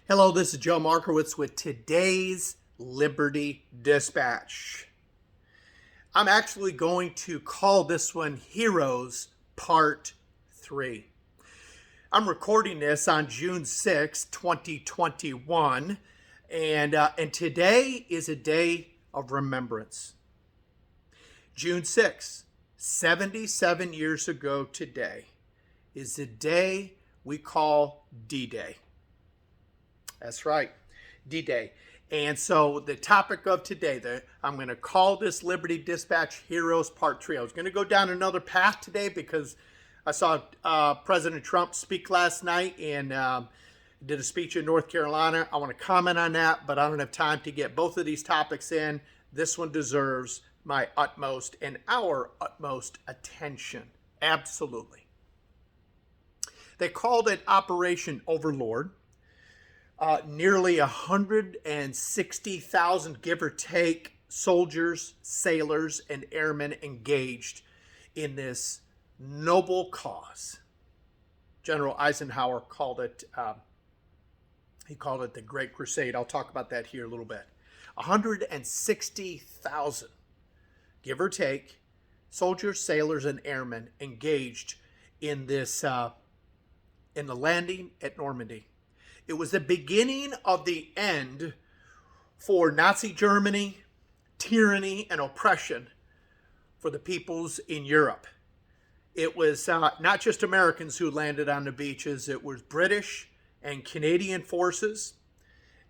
Hello, this is Joe Markowitz with today's Liberty Dispatch. I'm actually going to call this one Heroes Part 3. I'm recording this on June 6, 2021, and today is a day of remembrance. June 6, 77 years ago today, is the day we call D-Day. That's right, D-Day. And so the topic of today, I'm going to call this Liberty Dispatch Heroes Part 3. I was going to go down another path today because I saw President Trump speak last night and did a speech in North Carolina. I want to comment on that, but I don't have time to get both of these topics in. This one deserves my utmost and our utmost attention. Absolutely. They called it Operation Overlord. Nearly 160,000, give or take, soldiers, sailors, and airmen engaged in this noble cause. General Eisenhower called it, he called it the Great Crusade. I'll talk about that here a little bit. 160,000, give or take, soldiers, sailors, and airmen engaged in this, in the landing at Normandy. It was the beginning of the end for Nazi Germany, tyranny, and oppression for the peoples in Europe. It was not just Americans who landed on the beaches. It was British and Canadian forces,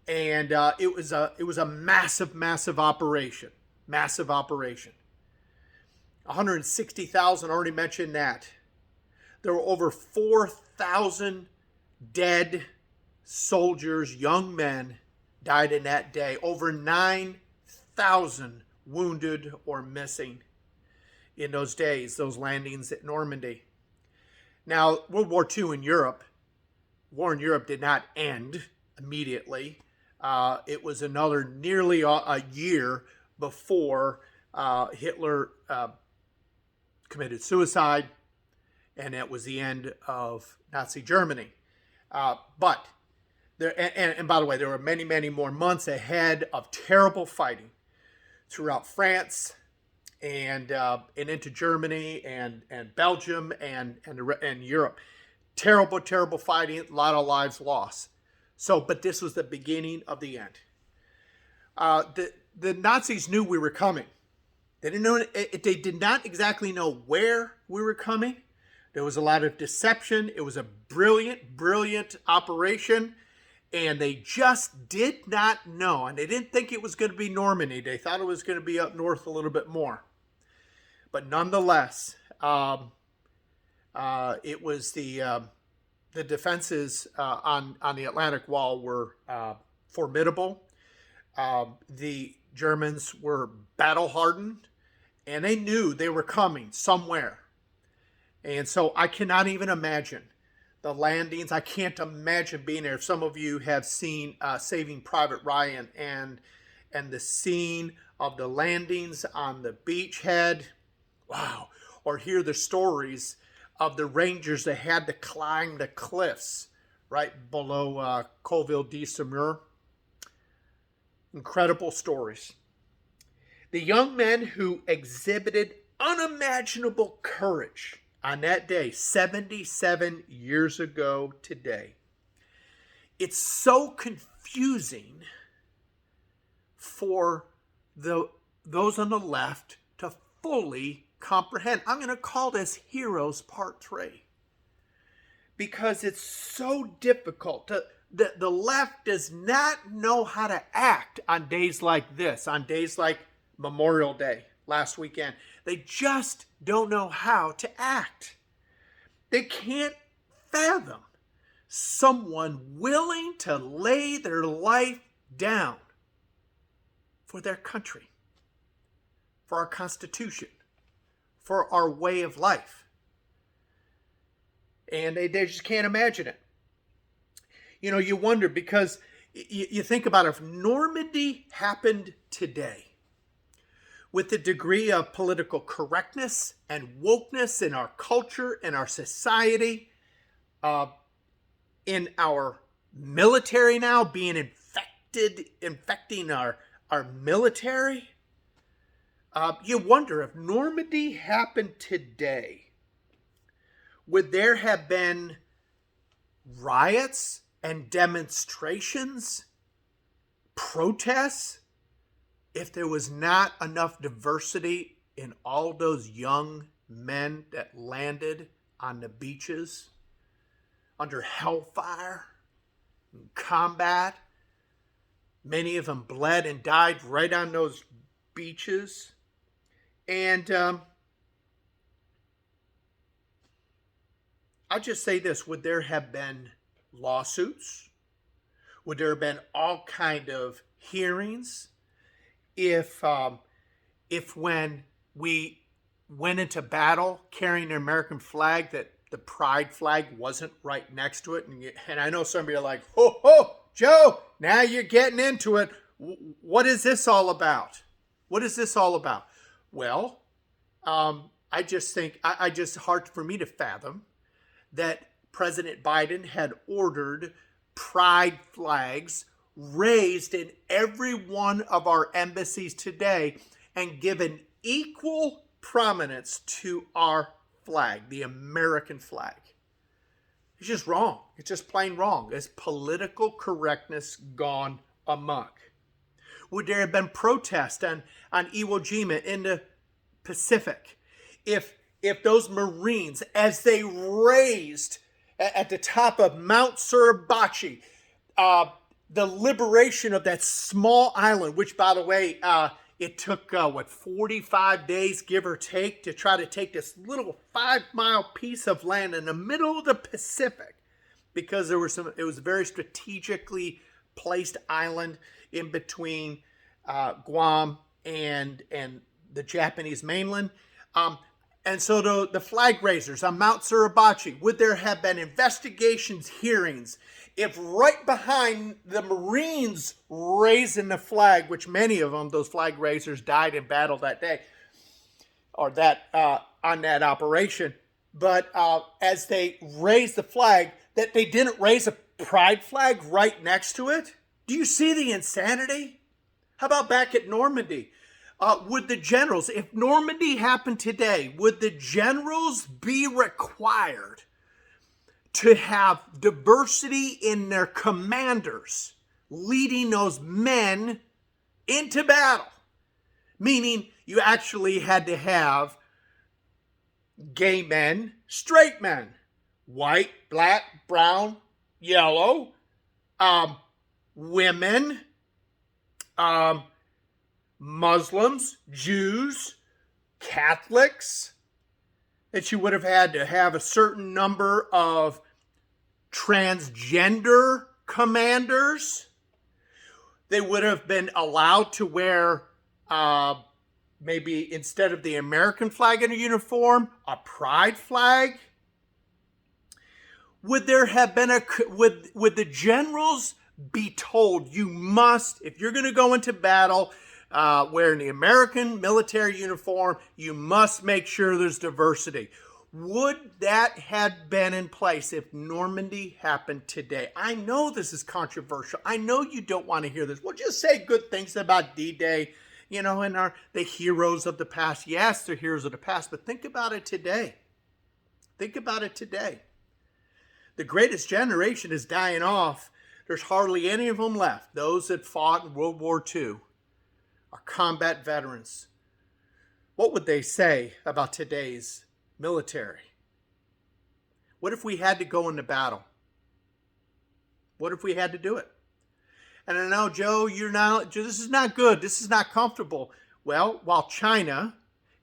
and it was a massive, massive operation. Massive operation. 160,000. Already mentioned that. There were over 4,000 dead soldiers, young men, died in that day. Over 9,000 wounded or missing in those days, those landings at Normandy. Now, World War II in Europe, war in Europe did not end immediately. It was another nearly a year before Hitler committed suicide, and it was the end of Nazi Germany. But and by the way, there were many, many more months ahead of terrible fighting throughout France and into Germany and Belgium and Europe. Terrible, terrible fighting. A lot of lives lost. But this was the beginning of the end. The Nazis knew we were coming. They didn't know. They did not exactly know where we were coming. There was a lot of deception. It was a brilliant, brilliant operation. And they just did not know. And they didn't think it was going to be Normandy. They thought it was going to be up north a little bit more. But nonetheless, it was the defenses on the Atlantic Wall were formidable. The Germans were battle-hardened. And they knew they were coming somewhere. And so I cannot even imagine the landings. I can't imagine being there. Some of you have seen Saving Private Ryan and the scene of the landings on the beachhead. Wow. Or hear the stories of the Rangers that had to climb the cliffs right below Colville-de-Semur. Incredible stories. The young men who exhibited unimaginable courage on that day, 77 years ago today. It's so confusing for those on the left to fully comprehend. I'm going to call this Heroes Part 3 because it's so difficult. The left does not know how to act on days like this, on days like Memorial Day last weekend. They just don't know how to act. They can't fathom someone willing to lay their life down for their country, for our Constitution, for our way of life. And they just can't imagine it. You know, you wonder because you think about if Normandy happened today, with the degree of political correctness and wokeness in our culture, in our society, in our military now being infecting our military. You wonder if Normandy happened today, would there have been riots and demonstrations, protests, if there was not enough diversity in all those young men that landed on the beaches under hellfire and combat? Many of them bled and died right on those beaches. And I'll just say this, would there have been lawsuits? Would there have been all kind of hearings if when we went into battle carrying an American flag that the pride flag wasn't right next to it? And I know somebody are like, ho, Joe, now you're getting into it. What is this all about? What is this all about? Well, I just think, it's hard for me to fathom that President Biden had ordered pride flags raised in every one of our embassies today and given equal prominence to our flag, the American flag. It's just wrong. It's just plain wrong. It's political correctness gone amok. Would there have been protest on Iwo Jima in the Pacific if those Marines, as they raised at the top of Mount Suribachi, the liberation of that small island, which, by the way, it took, 45 days, give or take, to try to take this little 5-mile piece of land in the middle of the Pacific, because it was a very strategically placed island in between Guam and the Japanese mainland. And so the flag raisers on Mount Suribachi, would there have been investigations, hearings, if right behind the Marines raising the flag, which many of them, those flag raisers, died in battle that day, or on that operation, but as they raised the flag, that they didn't raise a pride flag right next to it? Do you see the insanity? How about back at Normandy? Would the generals, if Normandy happened today, would the generals be required to have diversity in their commanders leading those men into battle? Meaning you actually had to have gay men, straight men, white, black, brown, yellow, women, Muslims, Jews, Catholics, that you would have had to have a certain number of transgender commanders. They would have been allowed to wear, maybe instead of the American flag in a uniform, a pride flag. Would there have been would the generals be told, you must, if you're going to go into battle wearing the American military uniform, you must make sure there's diversity? Would that have been in place if Normandy happened today? I know this is controversial. I know you don't want to hear this. Well, just say good things about D-Day, and the heroes of the past. Yes, they're heroes of the past, but think about it today. Think about it today. The greatest generation is dying off. There's hardly any of them left. Those that fought in World War II are combat veterans. What would they say about today's military? What if we had to go into battle? What if we had to do it? And I know, Joe, this is not good. This is not comfortable. Well, while China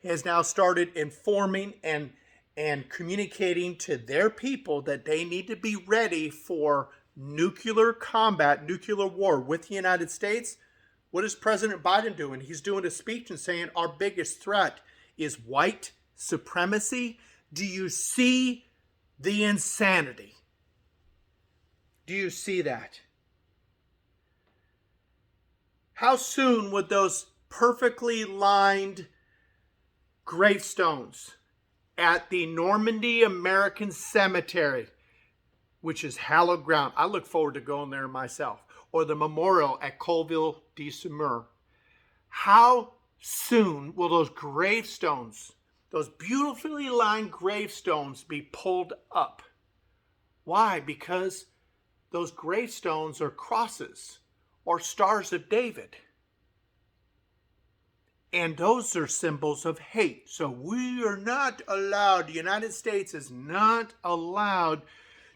has now started informing and communicating to their people that they need to be ready for nuclear combat, nuclear war with the United States, what is President Biden doing? He's doing a speech and saying our biggest threat is white supremacy. Do you see the insanity? Do you see that? How soon would those perfectly lined gravestones at the Normandy American Cemetery which is hallowed ground. I look forward to going there myself. Or the memorial at Colville de Semur. How soon will those gravestones, those beautifully lined gravestones, be pulled up? Why? Because those gravestones are crosses or stars of David. And those are symbols of hate. So we are not allowed, the United States is not allowed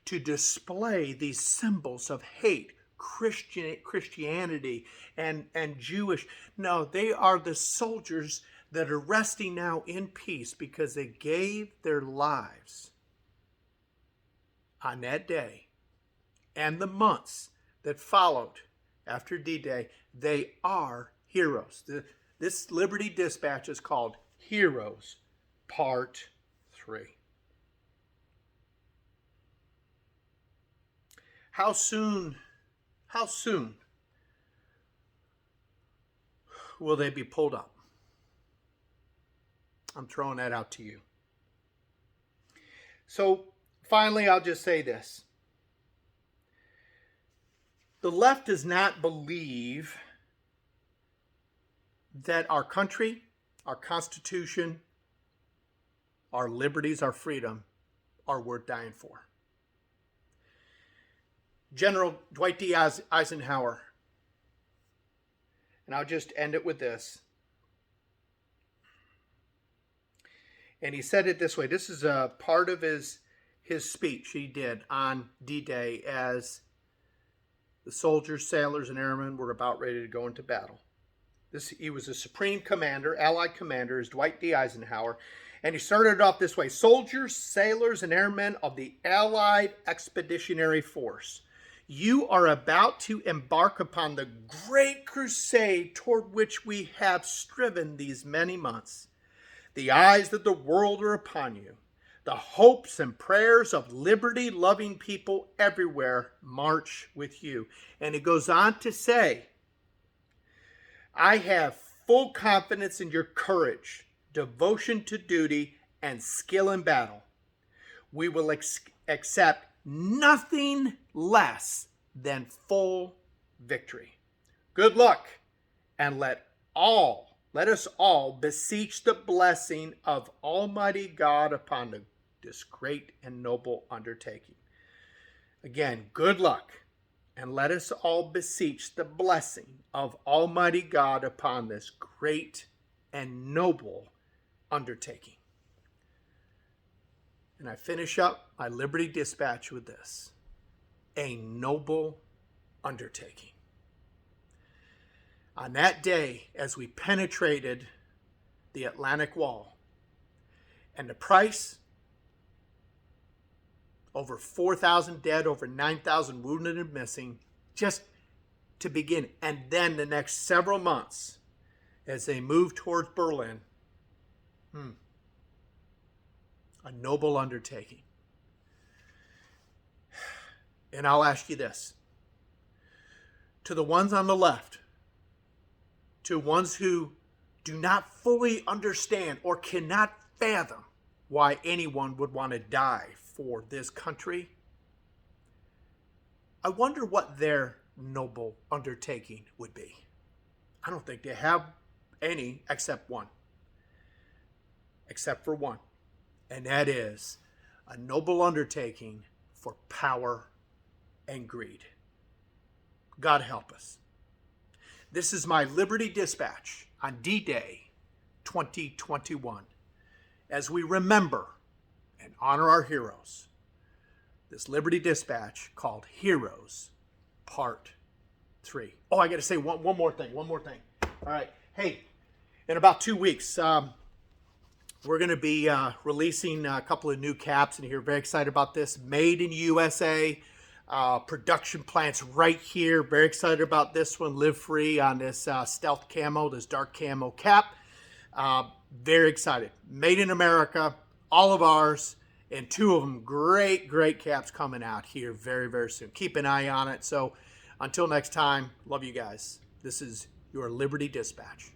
to display these symbols of hate, Christianity and Jewish. No, they are the soldiers that are resting now in peace because they gave their lives on that day and the months that followed after D-Day. They are heroes. This Liberty Dispatch is called Heroes, Part 3. How soon will they be pulled up? I'm throwing that out to you. So finally, I'll just say this. The left does not believe that our country, our Constitution, our liberties, our freedom are worth dying for. General Dwight D. Eisenhower, and I'll just end it with this. And he said it this way. This is a part of his speech he did on D-Day as the soldiers, sailors, and airmen were about ready to go into battle. He was a supreme commander, Allied commander, is Dwight D. Eisenhower. And he started it off this way. Soldiers, sailors, and airmen of the Allied Expeditionary Force, you are about to embark upon the Great Crusade toward which we have striven these many months. The eyes of the world are upon you. The hopes and prayers of liberty-loving people everywhere march with you. And it goes on to say, I have full confidence in your courage, devotion to duty, and skill in battle. We will accept nothing less than full victory. Good luck, and let us all beseech the blessing of Almighty God upon this great and noble undertaking. Again, good luck, and let us all beseech the blessing of Almighty God upon this great and noble undertaking. And I finish up my Liberty Dispatch with this: a noble undertaking. On that day, as we penetrated the Atlantic Wall, and the price, over 4,000 dead, over 9,000 wounded and missing, just to begin. And then the next several months, as they move towards Berlin, a noble undertaking. And I'll ask you this. To the ones on the left, to ones who do not fully understand or cannot fathom why anyone would want to die for this country, I wonder what their noble undertaking would be. I don't think they have any except one. Except for one. And that is a noble undertaking for power and greed. God help us. This is my Liberty Dispatch on D-Day 2021. As we remember and honor our heroes, this Liberty Dispatch called Heroes, Part 3. Oh, I got to say one more thing. All right. Hey, in about 2 weeks, we're going to be releasing a couple of new caps in here. Very excited about this. Made in USA. Production plants right here. Very excited about this one. Live free on this stealth camo, this dark camo cap. Very excited. Made in America. All of ours. And 2 of them great caps coming out here very, very soon. Keep an eye on it. So until next time, love you guys. This is your Liberty Dispatch.